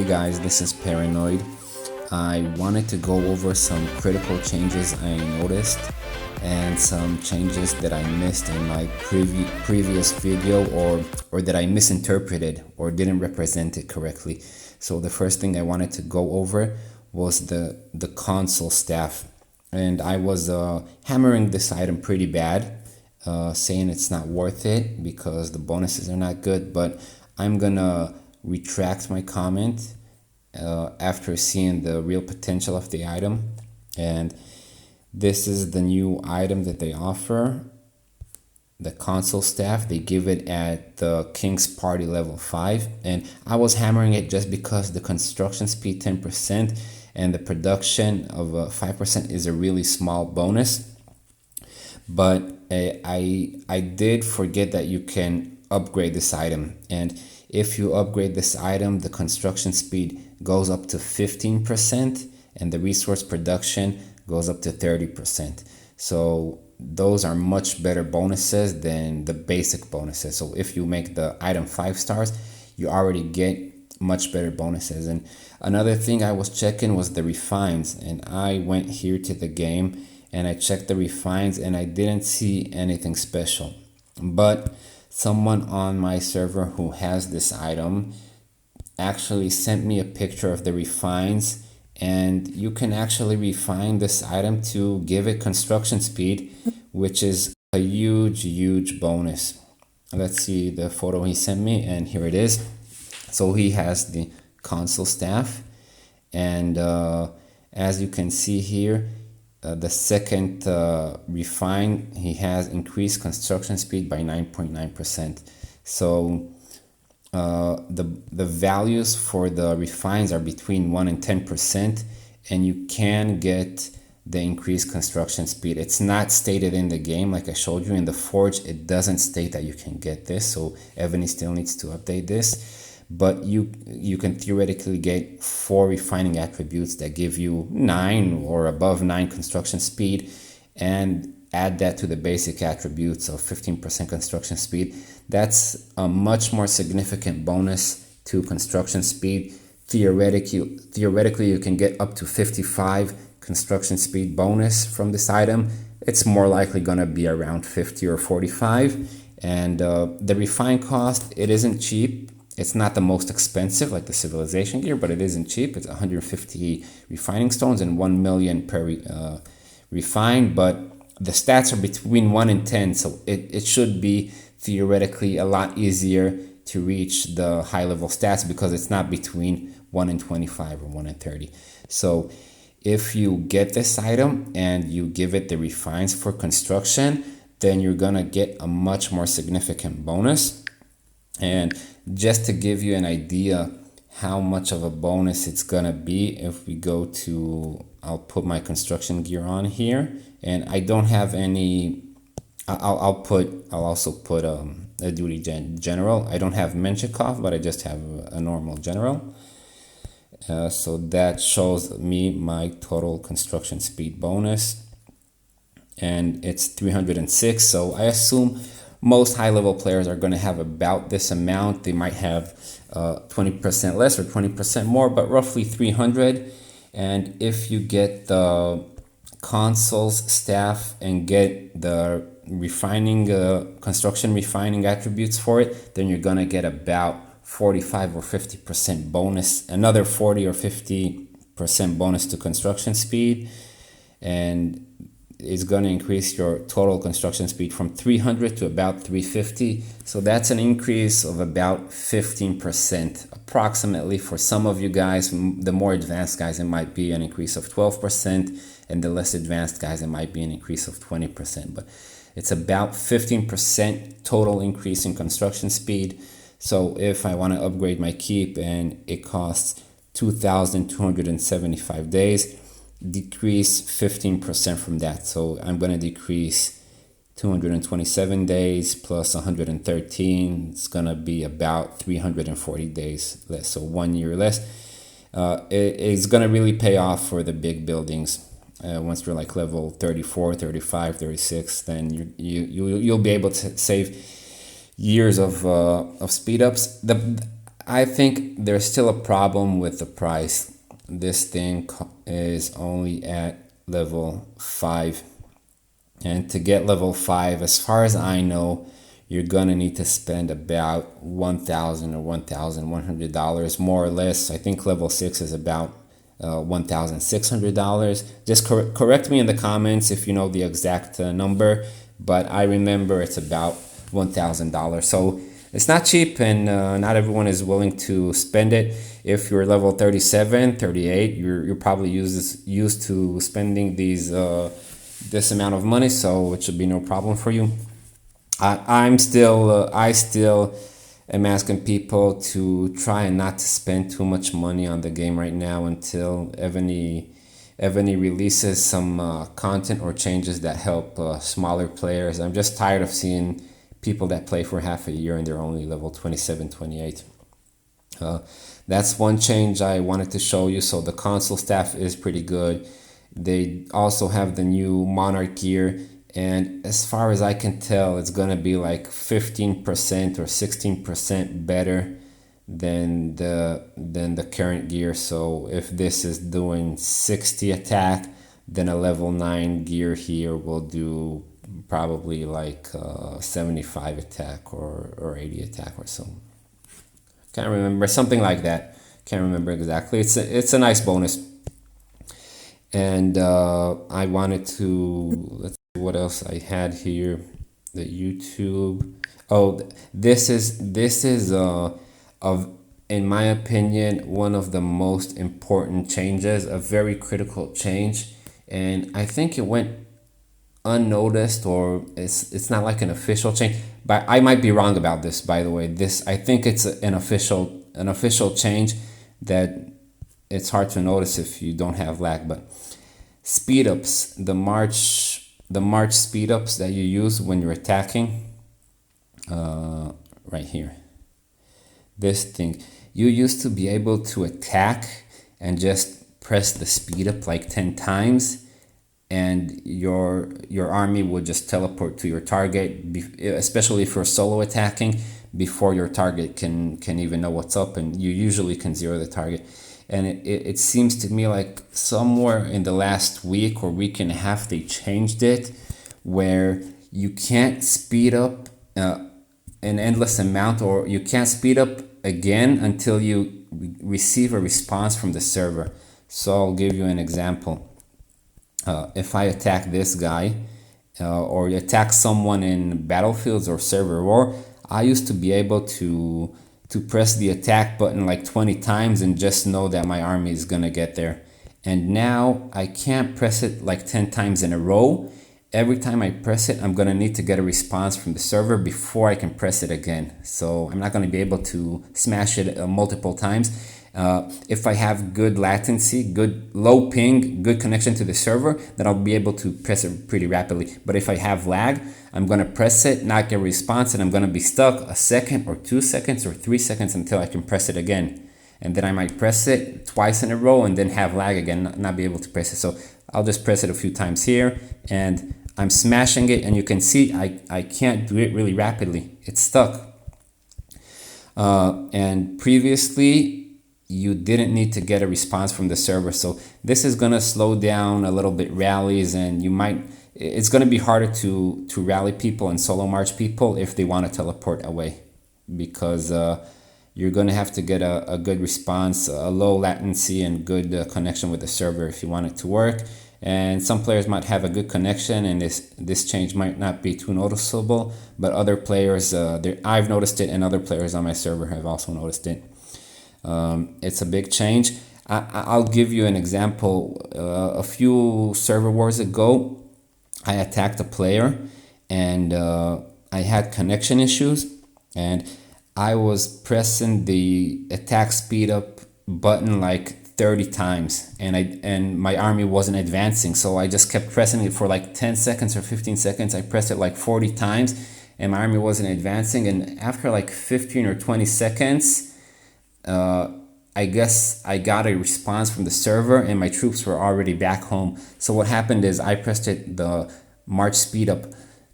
Hey guys, this is Paranoid. I wanted to go over some critical changes I noticed and some changes that I missed in my previous video or that I misinterpreted or didn't represent it correctly. So the first thing I wanted to go over was the Consul staff, and I was hammering this item pretty bad, saying it's not worth it because the bonuses are not good, but I'm gonna retract my comment after seeing the real potential of the item. And this is the new item that they offer, the Consul staff. They give it at the King's Party level 5, and I was hammering it just because the construction speed 10% and the production of 5% is a really small bonus. But I did forget that you can upgrade this item, and if you upgrade this item, the construction speed goes up to 15% and the resource production goes up to 30%. So those are much better bonuses than the basic bonuses. So if you make the item 5 stars, you already get much better bonuses. And another thing I was checking was the refines, and I went here to the game and I checked the refines and I didn't see anything special. But someone on my server who has this item actually sent me a picture of the refines, and you can actually refine this item to give it construction speed, which is a huge bonus. Let's see the photo he sent me, and here it is. So he has the Consul staff, and as you can see here, the second refine, he has increased construction speed by 9.9%. So the values for the refines are between 1 and 10%, and you can get the increased construction speed. It's not stated in the game like I showed you in the Forge. It doesn't state that you can get this, so Evony still needs to update this. But you can theoretically get 4 refining attributes that give you 9 or above 9 construction speed, and add that to the basic attributes of 15% construction speed. That's a much more significant bonus to construction speed. Theoretically, you can get up to 55 construction speed bonus from this item. It's more likely gonna be around 50 or 45. And the refine cost, it isn't cheap. It's not the most expensive like the civilization gear, but it isn't cheap. It's 150 refining stones and 1 million per refine, but the stats are between 1 and 10, so it should be theoretically a lot easier to reach the high level stats because it's not between 1 and 25 or 1 and 30. So if you get this item and you give it the refines for construction, then you're gonna get a much more significant bonus. And just to give you an idea how much of a bonus it's gonna be, if we go to, I'll put my construction gear on here, and I don't have any, I'll also put a duty general. I don't have Menshikov, but I just have a normal general. So that shows me my total construction speed bonus, and it's 306. So I assume most high-level players are going to have about this amount. They might have 20% less or 20% more, but roughly 300. And if you get the Consul's staff and get the refining construction refining attributes for it, then you're going to get about 45 or 50% bonus, another 40 or 50% bonus to construction speed, and is going to increase your total construction speed from 300 to about 350. So that's an increase of about 15% approximately. For some of you guys, the more advanced guys, it might be an increase of 12%, and the less advanced guys, it might be an increase of 20%. But it's about 15% total increase in construction speed. So if I want to upgrade my keep and it costs 2,275 days, decrease 15% from that. So I'm going to decrease 227 days plus 113. It's going to be about 340 days less, so 1 year less. It's going to really pay off for the big buildings. Once you're like level 34, 35, 36, then you'll be able to save years of speed ups. I think there's still a problem with the price. This thing is only at level 5. And to get level 5, as far as I know, you're gonna need to spend about $1,000 or $1,100 more or less. I think level 6 is about $1,600. Just correct me in the comments if you know the exact number, but I remember it's about $1,000. So it's not cheap, and not everyone is willing to spend it. If you're level 37, 38, you're probably used to spending this amount of money, so it should be no problem for you. I still am asking people to try and not to spend too much money on the game right now until Evony releases some content or changes that help smaller players. I'm just tired of seeing people that play for half a year and they're only level 27, 28. That's one change I wanted to show you. So the Consul staff is pretty good. They also have the new Monarch gear, and as far as I can tell, it's gonna be like 15% or 16% better than the current gear. So if this is doing 60 attack, then a level 9 gear here will do probably like 75 attack or 80 attack or so. Can't remember, something like that. Can't remember exactly. It's a nice bonus. And I wanted to, let's see what else I had here. The YouTube. Oh, this is of, in my opinion, one of the most important changes, a very critical change, and I think it went unnoticed, or it's not like an official change, but I might be wrong about this, by the way. I think it's an official change that it's hard to notice if you don't have lag. But speed ups, the march speed ups that you use when you're attacking, right here, this thing, you used to be able to attack and just press the speed up like 10 times, and your army would just teleport to your target, especially if you're solo attacking, before your target can even know what's up, and you usually can zero the target. And it seems to me like somewhere in the last week or week and a half they changed it, where you can't speed up an endless amount, or you can't speed up again until you receive a response from the server. So I'll give you an example. If I attack this guy, or attack someone in battlefields or server war, I used to be able to press the attack button like 20 times and just know that my army is gonna get there. And now I can't press it like 10 times in a row. Every time I press it, I'm gonna need to get a response from the server before I can press it again. So I'm not gonna be able to smash it multiple times. If I have good latency, good low ping, good connection to the server, then I'll be able to press it pretty rapidly. But if I have lag, I'm gonna press it, not get a response, and I'm gonna be stuck a second or 2 seconds or 3 seconds until I can press it again. And then I might press it twice in a row and then have lag again, not be able to press it. So I'll just press it a few times here, and I'm smashing it, and you can see I can't do it really rapidly. It's stuck. And previously, you didn't need to get a response from the server. So this is gonna slow down a little bit rallies, and it's gonna be harder to rally people and solo march people if they want to teleport away, because you're gonna have to get a good response, a low latency and good connection with the server if you want it to work. And some players might have a good connection, and this change might not be too noticeable, but other players, I've noticed it, and other players on my server have also noticed it. It's a big change. I'll give you an example. A few server wars ago, I attacked a player, and I had connection issues, and I was pressing the attack speed up button like 30 times, and my army wasn't advancing, so I just kept pressing it for like 10 seconds or 15 seconds. I pressed it like 40 times, and my army wasn't advancing, and after like 15 or 20 seconds, I guess I got a response from the server, and my troops were already back home. So what happened is I pressed the march speed up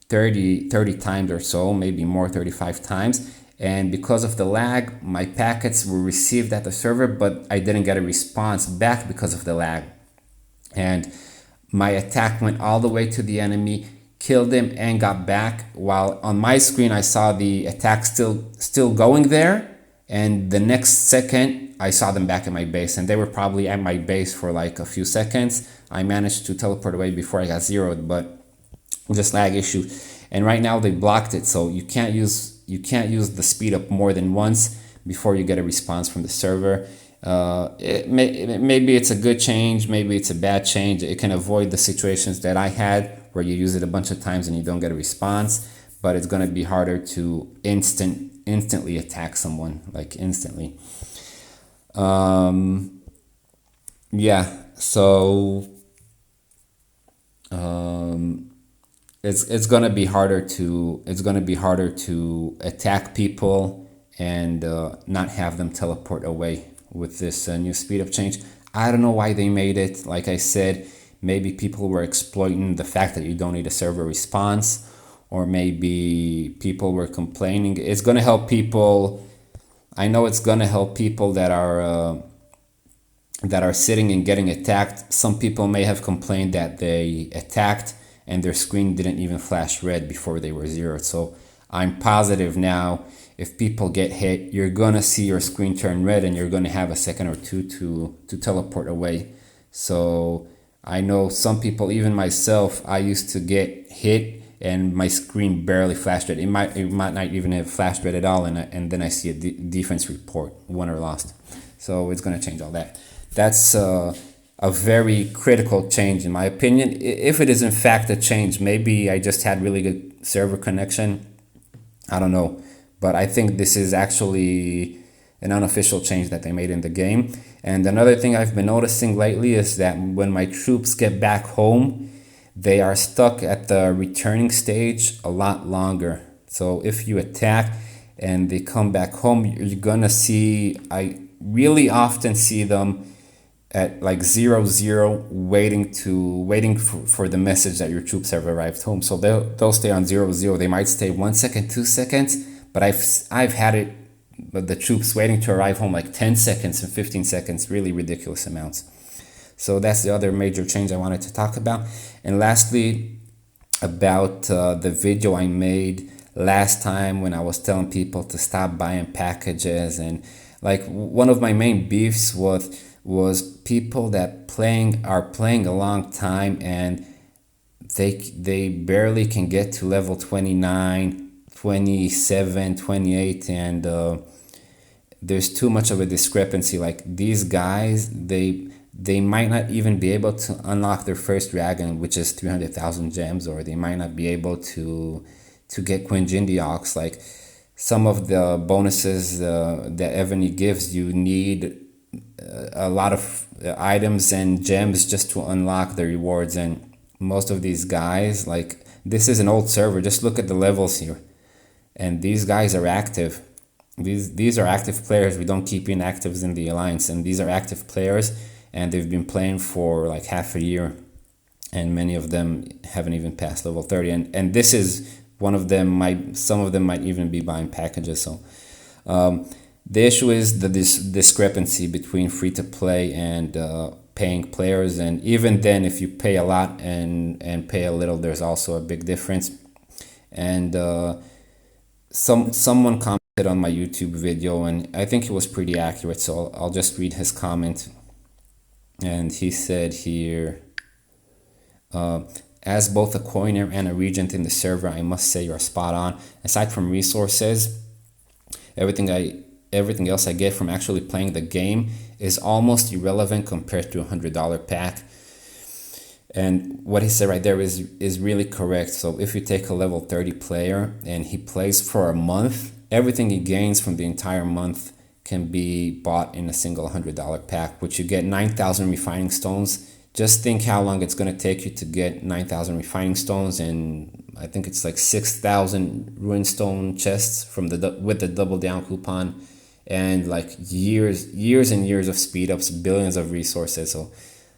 30 times or so, maybe more, 35 times, and because of the lag, my packets were received at the server, but I didn't get a response back because of the lag. And my attack went all the way to the enemy, killed him, and got back, while on my screen I saw the attack still going there, and the next second I saw them back at my base, and they were probably at my base for like a few seconds. I managed to teleport away before I got zeroed, but just lag issue. And right now they blocked it, so you can't use the speed up more than once before you get a response from the server. Maybe it's a good change, maybe it's a bad change. It can avoid the situations that I had where you use it a bunch of times and you don't get a response, but it's going to be harder to instantly attack someone, like instantly. Yeah, so it's gonna be harder to attack people and not have them teleport away with this new speed up change. I don't know why they made it. Like I said, maybe people were exploiting the fact that you don't need a server response, or maybe people were complaining. It's gonna help people. I know it's gonna help people that are sitting and getting attacked. Some people may have complained that they attacked and their screen didn't even flash red before they were zeroed. So I'm positive now, if people get hit, you're gonna see your screen turn red and you're gonna have a second or two to teleport away. So I know some people, even myself, I used to get hit and my screen barely flashed red. It might not even have flashed red at all, and then I see a defense report, won or lost. So it's gonna change all that. That's a very critical change in my opinion. If it is in fact a change, maybe I just had really good server connection. I don't know, but I think this is actually an unofficial change that they made in the game. And another thing I've been noticing lately is that when my troops get back home, they are stuck at the returning stage a lot longer. So if you attack and they come back home, you're gonna see, I really often see them at like 0-0 waiting for the message that your troops have arrived home. So they'll stay on 0-0. They might stay 1 second, 2 seconds, but I've had it, but the troops waiting to arrive home like 10 seconds and 15 seconds, really ridiculous amounts. So that's the other major change I wanted to talk about. And lastly, about the video I made last time when I was telling people to stop buying packages, and like one of my main beefs was people that are playing a long time and they barely can get to level 29, 27, 28, and there's too much of a discrepancy. Like these guys, they might not even be able to unlock their first dragon, which is 300,000 gems, or they might not be able to get Queen Jindiox. Like some of the bonuses that Evony gives, you need a lot of items and gems just to unlock the rewards. And most of these guys, like this is an old server, just look at the levels here, and these guys are active. These are active players. We don't keep inactives in the alliance, and these are active players, and they've been playing for like half a year, and many of them haven't even passed level 30, and this is one of them. Some of them might even be buying packages. So the issue is the discrepancy between free-to-play and paying players, and even then, if you pay a lot and pay a little, there's also a big difference. And someone commented on my YouTube video, and I think it was pretty accurate, so I'll just read his comment. And he said here, as both a coiner and a regent in the server, I must say you're spot on. Aside from resources, everything else I get from actually playing the game is almost irrelevant compared to $100 pack. And what he said right there is really correct. So if you take a level 30 player and he plays for a month, everything he gains from the entire month can be bought in a single $100 pack, which you get 9,000 refining stones. Just think how long it's going to take you to get 9,000 refining stones, and I think it's like 6,000 ruin stone chests from with the double down coupon, and like years and years of speed ups, billions of resources. So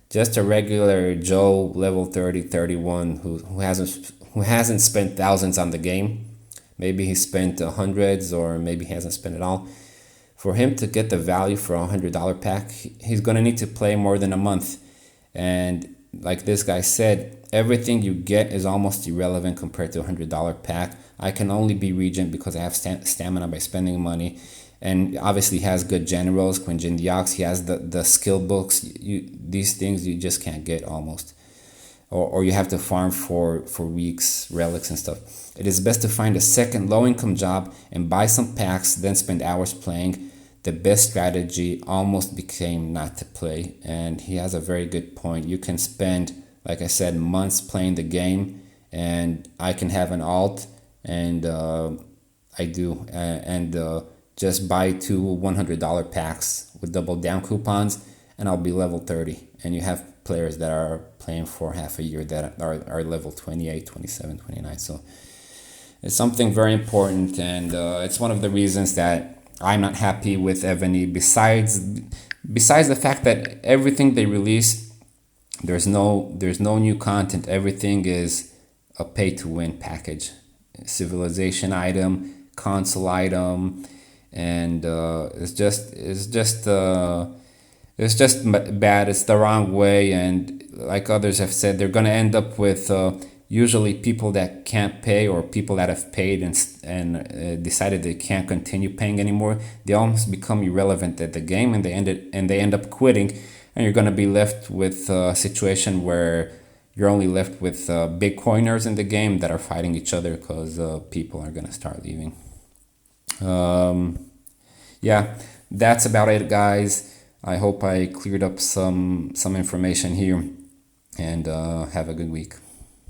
just a regular Joe level 30, 31 who hasn't spent thousands on the game maybe he spent hundreds, or maybe he hasn't spent it all. For him to get the value for a $100 pack, he's gonna need to play more than a month. And like this guy said, everything you get is almost irrelevant compared to a $100 pack. I can only be Regent because I have stamina by spending money. And obviously he has good generals, Quinjin Diox, he has the skill books. These things you just can't get almost. Or you have to farm for weeks, relics and stuff. It is best to find a second low-income job and buy some packs, then spend hours playing. The best strategy almost became not to play, and he has a very good point. You can spend, like I said, months playing the game, and I can have an alt, and I do, and just buy two $100 packs with double down coupons, and I'll be level 30. And you have players that are playing for half a year that are level 28, 27, 29. So it's something very important, and it's one of the reasons that I'm not happy with Evony. Besides the fact that everything they release, there's no new content. Everything is a pay-to-win package, civilization item, Consul item, and it's just bad. It's the wrong way, and like others have said, they're gonna end up with usually people that can't pay, or people that have paid and decided they can't continue paying anymore. They almost become irrelevant at the game, and they end up quitting, and you're gonna be left with a situation where you're only left with big coiners in the game that are fighting each other because people are gonna start leaving. Yeah, that's about it, guys. I hope I cleared up some information here, and have a good week.